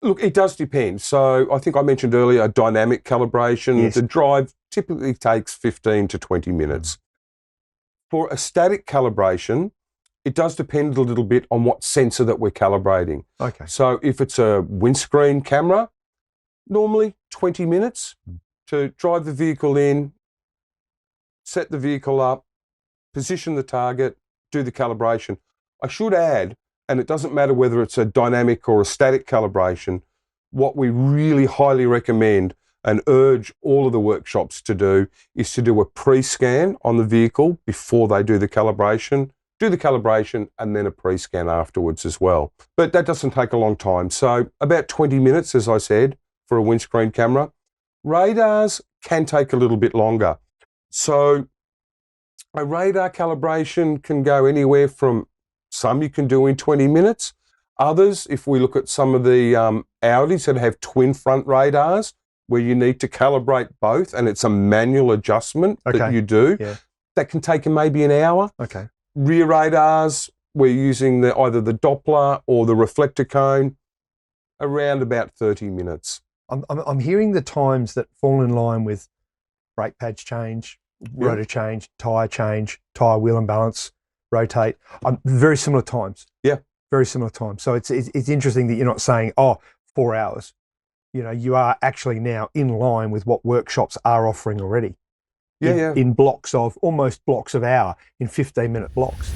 Look, it does depend. So I think I mentioned earlier dynamic calibration. Yes. The drive typically takes 15 to 20 minutes. For a static calibration, it does depend a little bit on what sensor that we're calibrating. Okay. So if it's a windscreen camera, normally 20 minutes to drive the vehicle in, set the vehicle up, position the target, do the calibration. I should add, and it doesn't matter whether it's a dynamic or a static calibration, what we really highly recommend and urge all of the workshops to do is to do a pre-scan on the vehicle before they do the calibration and then a pre-scan afterwards as well. But that doesn't take a long time. So about 20 minutes, as I said, for a windscreen camera. Radars can take a little bit longer. So a radar calibration can go anywhere from some you can do in 20 minutes. Others, if we look at some of the Audis that have twin front radars, where you need to calibrate both, and it's a manual adjustment that you do, that can take maybe an hour. Okay. Rear radars, we're using either the Doppler or the reflector cone, around about 30 minutes. I'm hearing the times that fall in line with brake pads change, rotor change, tyre wheel and balance, rotate. Very similar times. Yeah. Very similar times. So it's interesting that you're not saying, 4 hours. You know, you are actually now in line with what workshops are offering already. In blocks of, almost blocks of hour, in 15-minute blocks.